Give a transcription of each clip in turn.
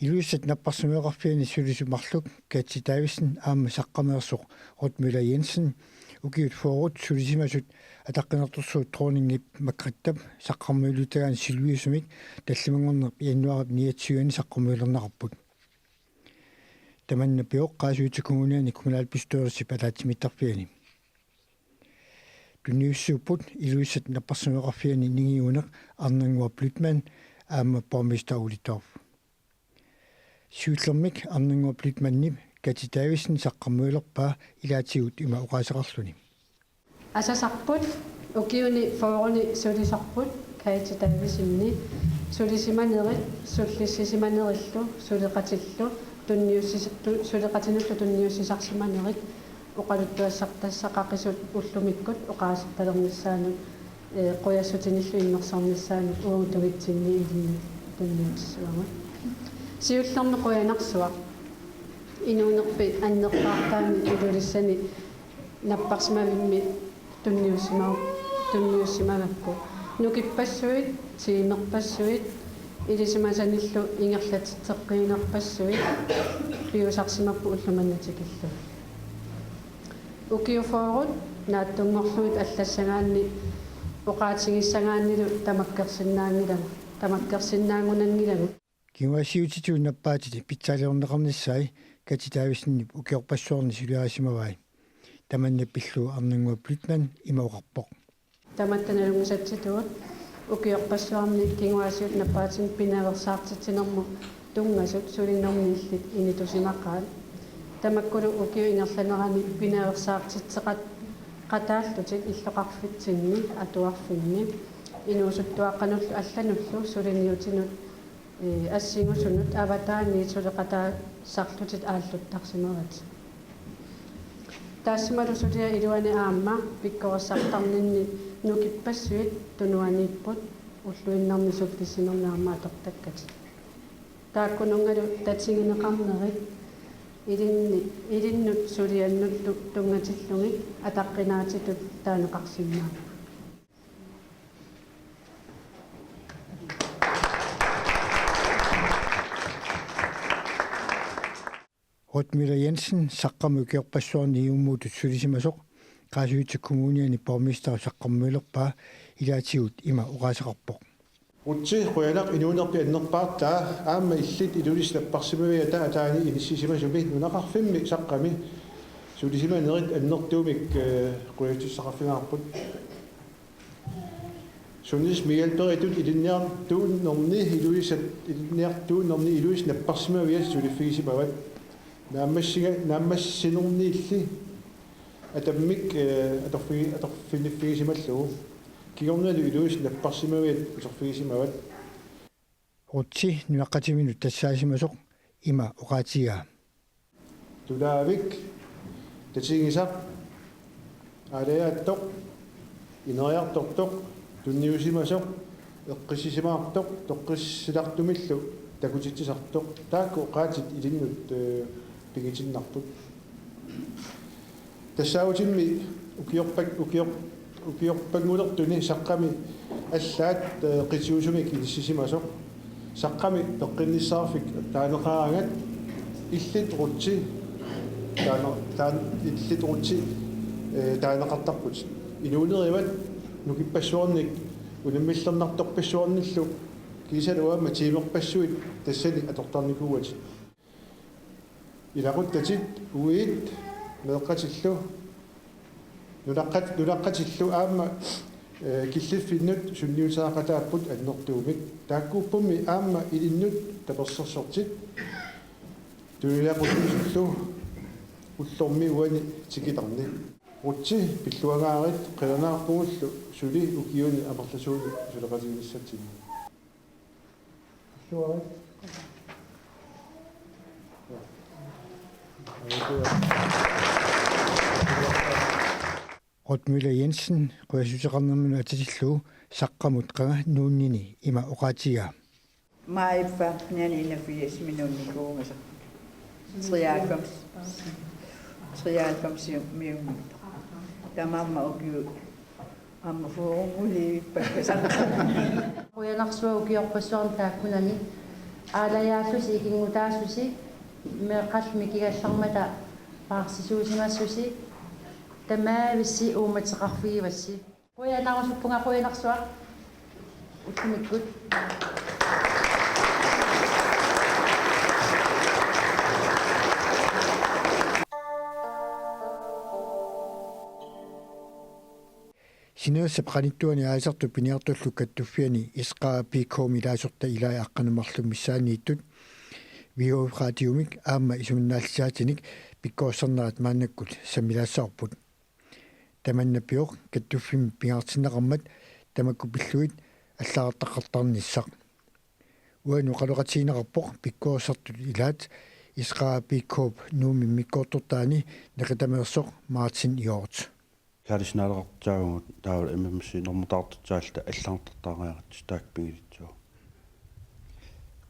Iluisat napparsumeeqarfiani sulisumarluk Katsi Davidsen aamma saqqameersuq Rut Møller Jensen ukiut forut sulisimasut ataqqinartursuut troningnip makrittab saqqarmuilutagaan silviusumik tallimangornerp iannuarap niatsiuani saqqarmuilernaqarput tamanna pioqqaasuutikumuniani kommunalbestyrelse palaatimittarfiani tunniussuuput iluisat napparsumeeqarfiani ningiuneq arnangua Blütman aamma borgmester Uli Torff Syutlermik arnangua Blütmannip Katsi Davidsen saqqarmuilerpaa ilaatigut ima uqaasaqarluni Asasarput ukiuni fooruni sulisarput Katsi Davidsenni sulisimanerit sullissisimanerillu suleqatillu suleqatinullu tunniussisarsimanerit uqaluttuassartassaqaqisut ullumikkut uqaaspalernissaanut qoyassutinillu immersornissaanut uungtugitsinni ilini tunniutissuama siullermi qoyanarsuaq inuunerpi annerpaartaami ilulissani napparsimavimmi tunniussimagakku nukipassuit siimerpassuit ilisimasanillu ingerlatitteqqiinerpassuit piusarsimappu ullumannatikillu ukiufoorut naattungorluit аллассагаанни оqaatigissangaannilu tamakkersinnaangunangilagu Kiwasiutitу наппаатити питсаалернеқарниссай Katsi Davidsenniп укиорпассуарни сулиарисимавай таманна пиллу арнангуа Blütman имауқарпоқ таматтаналунгусатситуут укиорпассуарни кингуасиут наппаатин пинааверсаартитсинерму тунгасут сулиннэрнииллит инитусимаққаат тамаккулу укиу ингерланерани пинааверсаартитсеқат qataallutик иллоқарфитсинни атуарфинни инуусуттуаққануллу аллануллу сулиниутинут ассигусунут аватаани сулеқатаа сарлутит ааллуттарсимават таассималу сулиа илуани аама пиккорсартарнинни нукиппассуит тунуаниппут уллуиннарни суллиссинернаама атортаккат тааккунунгалу татсигинеқарнерит илиннут сулианнуллу тунгатиллуги атаққинаатитут таанеқарсиммаа Rut Møller Jensen saqqamukiorpassuarni iummuutut sulisimasoq qaasuutik kommuniani borgmester saqqarmuilerpaa ilaatigut ima uqaasaqarpoq Rutsi qoyanaq inuunerpi annerpaartaa aamma illit ilulislapparsimavia taani inissisimasumi nunaqarfimmi saqqami sulisimanerit annertuumik qoyatissaqarfingaarput sunnis mialperitut ilinniartuunnerni ilulisat ilinniartuunnerni ilulisnapparsimavia suliffigisimawat naammassinerniilli atammik atorfiniffigisimalluu kiornalu iluisnapparsimavia usorfigisimawat Rutsi nunaqqatiminut tassaasimasoq ima uqaatigaa tulaavik tatingisaq alayaattoq ineriartortoq tunniusimasoq eqqissisimaartoq toqqissilartumillu takutitsisartoq taakku qaatit ilinnut pigitinnartut тассаутимми укиорпаггулертуни саққами аллаат қитсуусумик илиссисимасоқ саққами тоққинниссаарфик таанеқарангат иллит рутси иллит рутси таанеқартарпут инуунериват нукиппассуорник унаммиллернарторпассуорниллу кисалуама тимерпассуит тассани атортарникууат илақуттатит уит меэққатиллу нунаққатиллу аама киллиффиннут сунниусаақатааппут аннертуумик тааккууппумми аама илиннут таперсерсортит туилақутиллу уллорми уани тикитарни рутси пиллуагаарит қиланаарпугуллу сули укиуни амерласууни сулеқатигиссатсини пиллуагаарит Rut Møller Jensen qoyasuteqarnermunu atatilluu saqqamut qaga nuunnini ima uqaatigaa Maippa niani 81 minuunnikuungasa 93 miunni tamamma ukiu amma fuunguli pakkasan qoyanarsuagu kiorpassuarn taakkunami аалаяаллуси икингутаассуси меэққалми кигаллармата паарсисуусимассуси тамаависси ууматеқарфигивасси қуянаарусуппунга қуянарсуа уттумиккут Sinässä qanittuani aisartu piniartullu kattuffiani isqaa piikoomi laasorta ilaa aqqanumarlum niittut viuqaatiumik aamma isuminnaallsaatinik pikkoorsernerat maannakkut samilaassarput tamannapioq kattuffim pingaartinnaqarmat tamakkupilluit аллаартаққартарнissaq уану қалоқатиинеқарпоқ pikkoorsertut ilaat isqaa piikkoop nuumi mikkoortortaani neqatameersoq Martin Hjort калиснaalеқартаагугут таавал иммси нормутаартутсаалта аллаартартаариарат таакпигилитсуу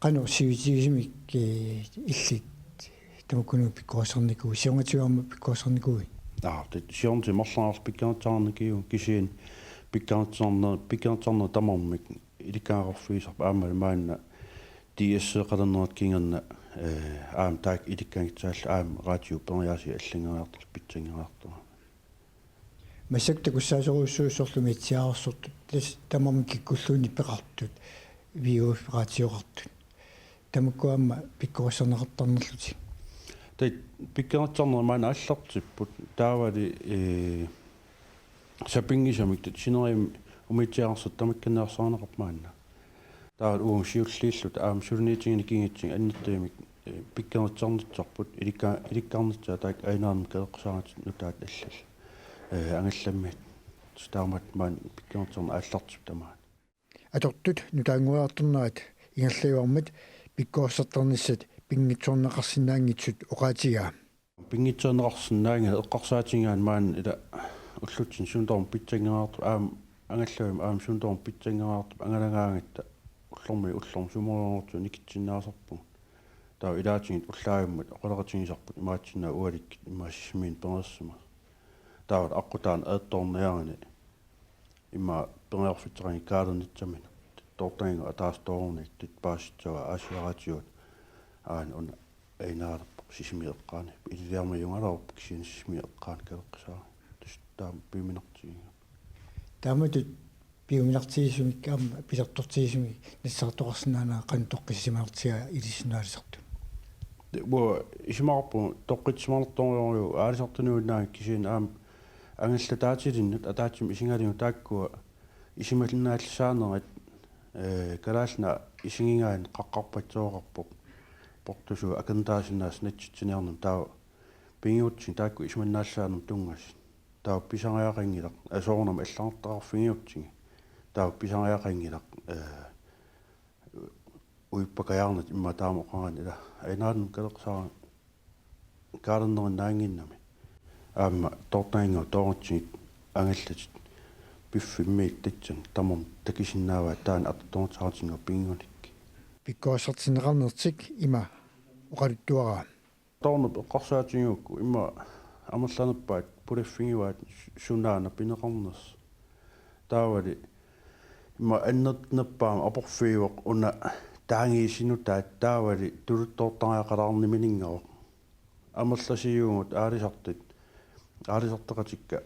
qanu sivisivimik illit tamakunu pikkoorsernikuu siungatiuarma pikkoorsernikui сиорнти марлаарс пиккаатсаарникиу кисиин пиккаатсаарна тамармик иликаарфиисарпа аамал маанна диэссеқалернерат кингерна аам таак иликкаагитсаалла аам радио периаси аллингериартар питсингериартар масакта куссаасоруссуусорлуми тиаарсортут лас тамарми киккуллууни пеқартут виуф радиоқартут тамаккуамма пиккоорсернеқартарнерлути тай пиккаатсаарнер маана аллартиппут таавали сапингисамик синерим умитсиаарсут тамакканеарсаарнеқарп маанна таавал уум сиуллииллут аам сулниитигини кингитсин аннертаимик пиккаатсаарнитсарпут иликкаарнитсаа таак айнаарми кеэққсааратит нутаат аллал ангалламмит стаамат маан пиккаатсаарна аллартип тамаа атортут нутаангуаартэрнаат ингерлиуармат пиккоорсертарниссат пингитсуорнеқарсинаангитсут оqaатига пингитсуорнеқарсинаанга эққарсаатингаан маан ила уллутсин сунторм питсангераарту аам ангаллавим аам сунторм питсангераарту ангалагаагатта уллорм сумоорнорту никитсиннаасарпу таа илаатингит уллаавиммат оқалеқатингисарпут имаатсинаа уалик имаасисмиин перерсума таавал аққутаан аатторниарани имма перерфитсерани каалернитсамина тортаинга атаасторник типпааситсава аасиаратиут аан он эйнаарпо сисимиэққаани илиарма юнгалаарп кисинissimiэққаан калеққисаа тустаам пиминертиинга тааматут пиуминартигисумик аама пилертортигисуми нассаартоқарсинаанаа қантоққиссимаартига илиссинаалисарту во исмаарпу тоққитсимаалерториориу аалисартунуунаа кисин аам ангаллатаатилиннут атаатсим исингалиу тааккуа исималиннааллсаанерат калаална исингингаан қаққарпатсооқарпоқ портусу акентаасинаас натситсиниарнам таа пингиутсин таакку исманнааллаанам тунгас таа писариақангилақ асоорнам аллаартақарфигиутсиги таа писариақангилақ уиппакаярнат имма таамоқаран ила айнаалн калеқсаа кааленнериннаангиннами аама тортаинга тоорутсиг ангаллатит пиффиммиит татсан тамам такисиннаава таан аттортаатинга пингуник пиккоорсертинеқарнертик има оқалуттуараа тоорнуп эққарсаатингуукку имма амерланерпаат пулаффигиваат сунаана пинеқарнерс таавали имма аннертнерпаама апорфиивоқ уна таангиисинутаат таавали тулуттоортариақалаарниминингавоқ амерласиугут аалисартеқатикка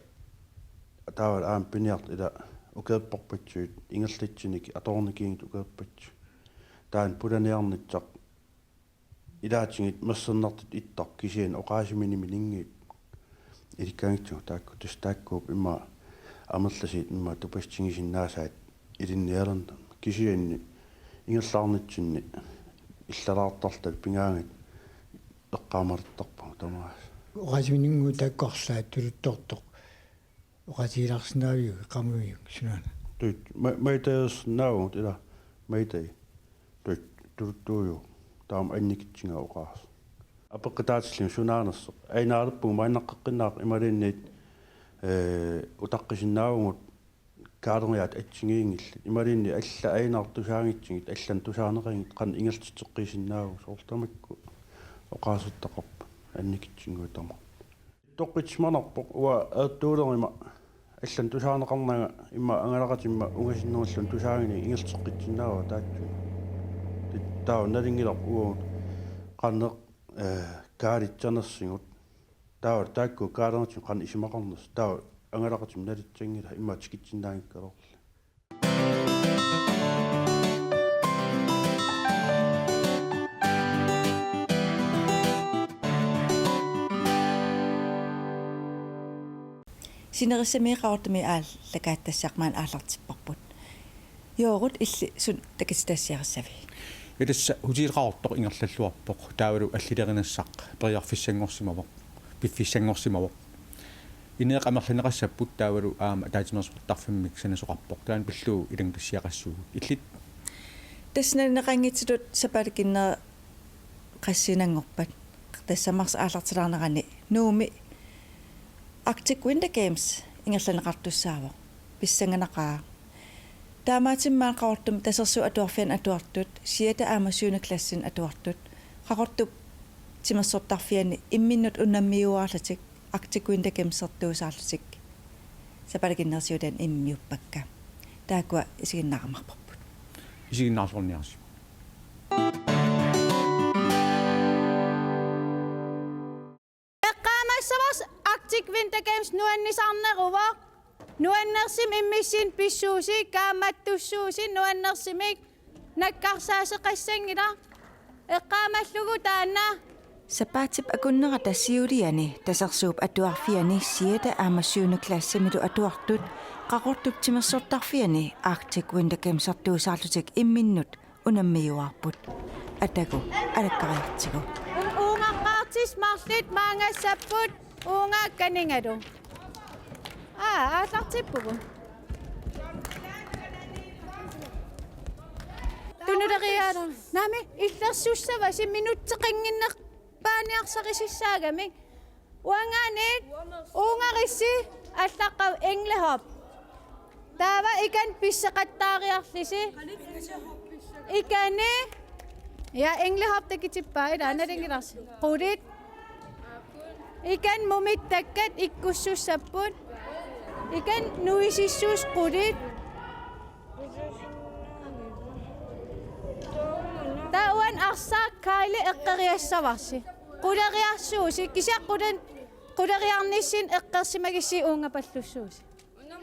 таавал аам пиниарт ила укеэппарпатсуит ингерлитсиники аторникингит укеэппатсу таан пуланиарнитсақ илаатингит мерсернартит иттар кисиан оqaасиминиминингиит иликкаагитсу таакку тустааккууп имма амерласиит имма тупассингисиннаасаат илинниалерна кисианни ингерлаарнитсинни иллалаартарлтал пингаангит эққаамалертарпа тамаас оqaасиминингуу тааккорлаат тулутторtoq оqaасилаарсинаавиу эққамуиу сунаана тут мэйтэс нау ила мэйтэй тут туруттуйу таам анникитсинга оqaас апеққитаатиллин сунаанерсо айнаалерпу майнаққиннаақ ималинниит утаққисиннаавгут каалериат атсигиингилла ималинни алла айнаартусаангитсигит аллан тусаанеқингит қан ингертитсеққисиннааву соорлтамакку оqaasuттақарпа анникитсингуу тама тоққитсманарпоқ уа ааттуулерима аллан тусаанеқарнага имма ангалақатимма угасиннериллун тусаагини ингертеққитсиннаава таатсу таа налингилар уун qanneq kaalitsernersingut таа таакку каалернатим qan исимақарнерс таа ангалақатим налитсангила имма тикитсиннаангиккалор синерисамиqaortumi лакааттассаақмаан аалартиппарпут йоорут илли сун такистаассиариссави иласса хутилеқаортоқ ингерллаллуарпоқ таавалу аллилеринассақ периарфиссангорсимавоқ пиффиссангорсимавоқ инеэқамерлинеқассаппут таавалу аама таатимерсортарфиммик санасоқарпоқ таан пиллуу илангассиақассугу иллит таснанеқангитсулут сапаликиннера qassинангорпат тассамарс аалартилаарнерани нууми Arctic Winter Games ингерланеқартуссаавоқ писсанганақаа таамаатиммаан qaortum tassersu atuarfian atuartut siata aamasuuna klassin atuartut qaqortup timersortarfiani imminnut unnammiuaarlatik Arctic Winter Games sertuusaarlutik sapalikinnersiutan immiuppakka taakua isiginnaaqamarparput исигиннаарлорниарси eqqaamassavas Arctic Winter Games nuannisarneruva nuannersim immissin pissuusi kaammattussuusi nuannersimik nakkarsaaseqassangila eqqaamallugu taanna Sapaatip akunnera tassiuliani tasersuup atuarfiani siata aamasuuna klassimilu atuartut qaqortup timersortarfiani Arctic Winter Games sertuusaarlutik imminnut unammiuarput ataku alakkariartigu uungaqqaartis marlit maangassapput uungaakkaningadu aallartippugu tunuleriaala nami illersussavasi minutteqinginner paaniarsaqisissaagami uangaanit uungarissi allaqqav englehop taava ikan pisseqattaariarlisi ikani ja englehop takitippaa ilaanalingilarsi qulit ikan mumittakkat ikkussussapput ikan nuisissuus qulit tauan arsaa kaili eqqeriassavarsi quleriarsuusi kisaqqulan quleriarnissin eqqersimagissi uungapallussuusi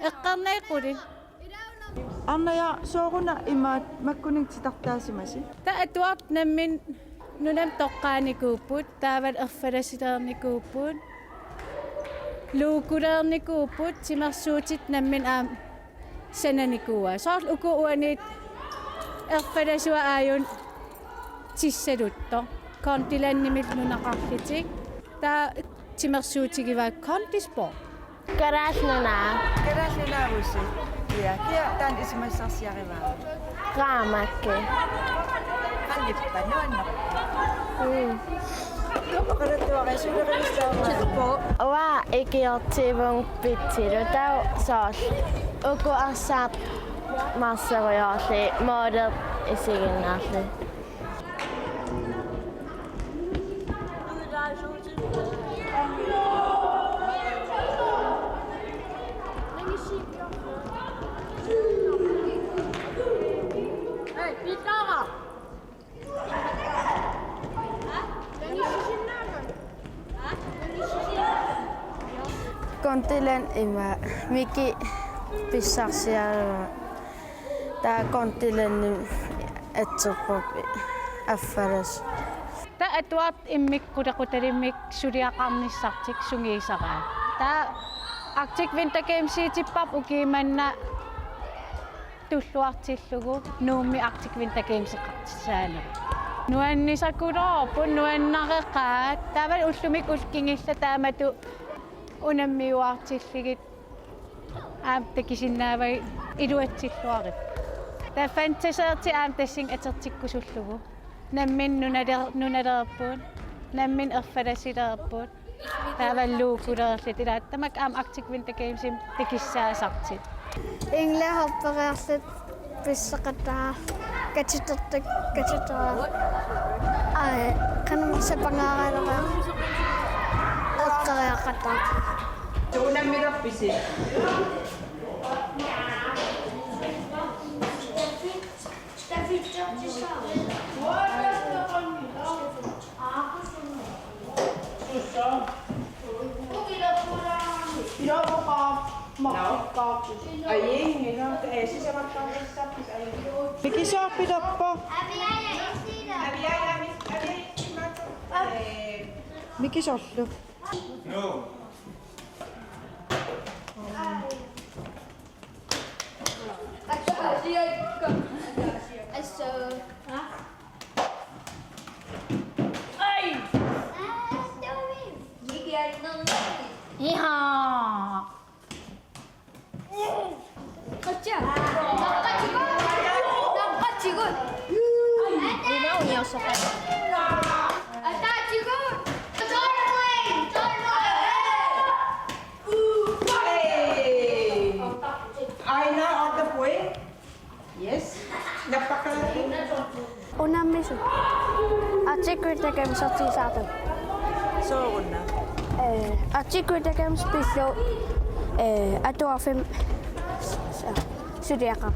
eqqernai quli Anna sooruna imaat makkuningsitartaasimasi ta atuart nammin nunam toqqaanikuupput taavat erfalasileernikuupput luukuleernikuupput simersuutit nammin sananikuua soorl ukuuanit erfalasua aayun tissalutto kontilannimil nunaqarlitik taa timersuutigivaak kontisport Karaallanaagusi ja kia taan isimassarsiarivaa qaamakke qallippa nuanna Qarattuaqasuuleqissaama waa ikiortivung pitsilu tau soorl uku arsaaq marseriorli moodet isiginnaarli kontilen ima miki pissarsiarava ta kontilen atserpop affalas ta atuat immik kudaqutalimik suliaqarnissartik sungiisaraa ta Arctic Winter Games tippap ukimanna tulluartillugu nuummi Arctic Winter Games eqqartissaana nuannisakulerorpun nuannareqaat taaval ullumik ulkingilla taamatu unammiuartilligit aamtakisinnaavai iluatsilluarip ta fantaseerti aamtassing atertikkusullugu nammin nunalerpuun nammin erfalasilerpuun taavalluukulererlit ilaattamak aam Arctic Winter Gamesim tikissaasartit inglehoppereerlit pisseqataa katitertak katitera qanamsapangaareera eqqeriaqataa tuunammilerpisi David Miki soppilappo. Miki sollu. Unammisu. Artikel tekemässä saatu. Soorunna. Artikel tekemässä pillu. Atuafim. Sydiakat.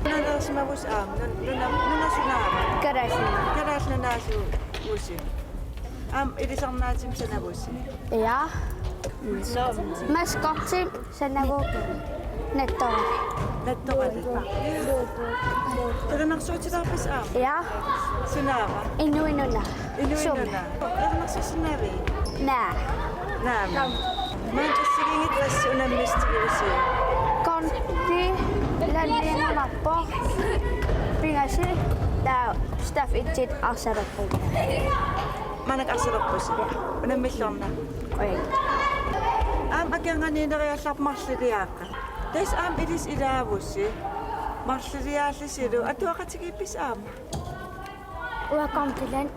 Nanasmavus nuna sunaara. Käräisin. Karaasna naasu usi. Idisarnaatim sanavussi. Ja. Maskotti sanago. Nettori. Nettorali. Taranarsuutilarpas Ja. sunaara. Inuinuna. Inuinuna. Taranarsuusinaavi. Nää. Naam. Manchessigingit rassi unammistigiusi. Konti. Lännen lappo. Pingasi. Tää staff itsit asarappu. Manak arsalorpusi. Unammillorna. Oi. Akanganiineriallarp marliliaaqa. Tas idis ilaavussi. Marliliaallisilu atuaqatigipis Ua kontilen.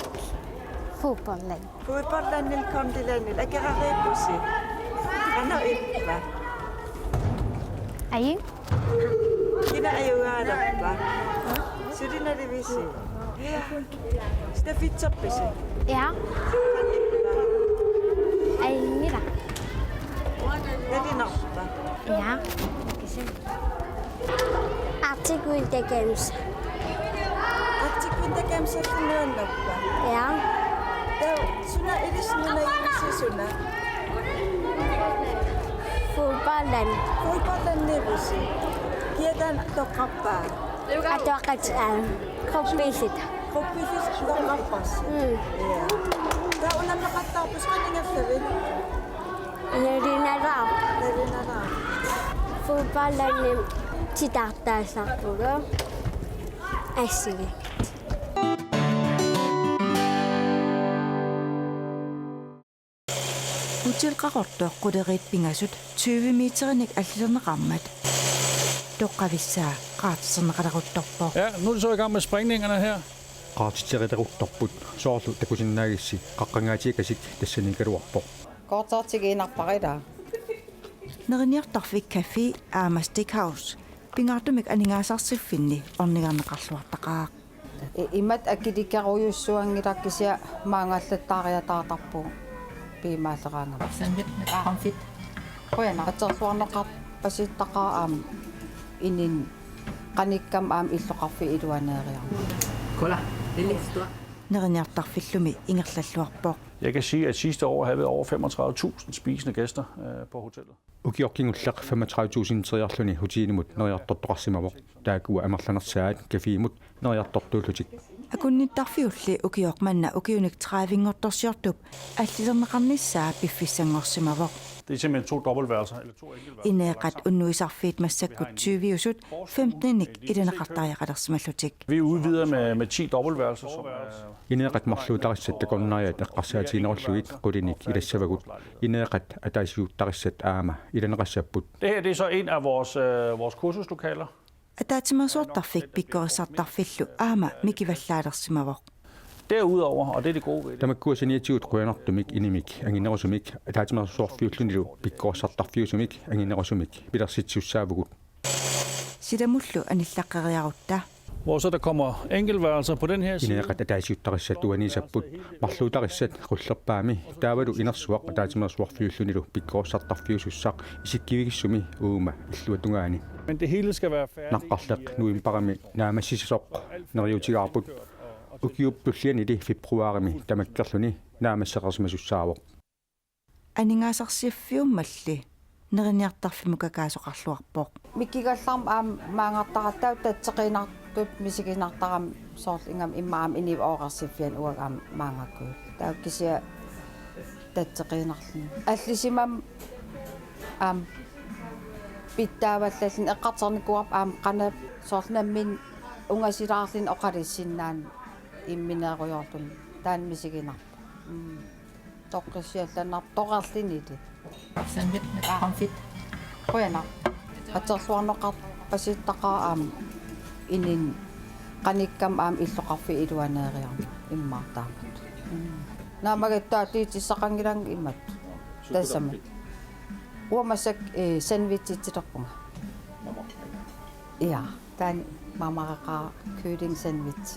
Fotbollen. Fodboldlandil kontilannil akarareepusi. Ana ippa. Ai. Kina ayuaalarpa. Sudina divisi. Sitä fitsappisi. Ja. Ai mira. Nelinarpa. Ja. Artikel tekemässä. Atsikun tekemistä nuonnappa. Ja. Suna idis nuna ihmisi suna. Fotbollen. Fodboldlannivusi. Kietän toqappaa. Atuaqat koppisit. Koppisis toqappassa. Tää unamnaqattarpus qaningaffavit. Nerinara. Nelinara. Fotbollen titartaasarpuga. Assigi. Utilqaqortoqqulerit pingasut 20 meterinik alliserneqarmat. Toqqavissaa qaatserneqalaquttorpo. Ja, nu er de så i gang med springningerne her. qaatitseqiteruttorput soorlu takusinnaagissi qaqqangaatiikasik tassanigaluarpoq. Kortartigiinarparila. Neriniartarfik kaffi aama steakhouse. Pingaartumik aningaasarsifinni ornigarneqarluartaqaaq. Imat akidikkarujussuangilakkisia maangallattaariataatarpu piimaaleraanga. Konfit. Qoyana atersuarneqar pasittaqaa inin qanikkam illoqarfi iluaneeriarma. Kolla, det er lidt stort. Neriniartarfillumi ingerlalluarpoq. Jeg kan sige, at sidste år havde vi over 35.000 spisende gæster på hotellet. Ukiorkingullaq 35.000 teriarluni hutiinimut neriartortoqarsimawoq taakua amerlanersaat kafiimut neriartortuullutik. Akunnittarfiulli ukiormanna ukiunik traavingortorsiortup alliserneqarnissaa piffissangorsimawoq. Det er simpelthen 2 dobbeltværelser eller 2 enkeltværelser. Ineqat unnuisarfiit massakkut 20usut 15nik ileneqartariaqalersimallutik. Vi udvider med 10 dobbeltværelser. Ineqat marluutarissat taqornaajat eqqarsaatiinerulluit qulinik ilassavagut ineqat ataisiuuttарissat aama ileneqassapput. Det her det er så en af vores kursuslokaler. Ataatimersuartarfik pikkorisartarfillu aama mikivallaalersimawoq. Derudover, og det er det gode ved det. Tamakkuasiniatiut quyanartumik inimik anginerusumik ataatimersuarfiullunilu pikkorsartarfiusumik anginerusumik pilersitssussaavugut. Sidamullu anillaqqeriarutta. Hvor så der kommer enkeltværelser på den her side. Ineqat ataisiuttarissat uanisapput marluutarissat qullerpaami taavalu inersuaq ataatimersuarfiullunilu pikkorsartarfiusussaq isikkivikissumi uuma illuatungaani. Men det hele skal være færdigt. Naqqarleq nuimparami naamassisoq neriutigaarput ukiuppullianili februarimi tamakkerluni naamasseqersimasussaavoq. анингаасарсиаффиуммалли нерiniartarfimukakaasoqarluarpoq Mikkigallarm maangartarattau tatseqinartut misiginartaram soorlingam immaam iniv oorarsifian uagaam maangakkuut. Taakkisia tatseqinarlun. Allisimam pittaavallallin eqqartarnikuarp qana soornammin ungasilaarlin oqalissinnaan immineeruyorlun taan misiginarpa. Toqqisiallannar toqarlinili. Sandwich confit. Qoyana. Aterluarnoqar pasittaqaa inin qanikkam illoqarfi iluaneeriarmi immaartaamat. Naamagattaa tiitissaqangilang immat. Tasamat. Uamasak sandwichittilerpunga. Ja, tan mamaraqa kylling sandwich.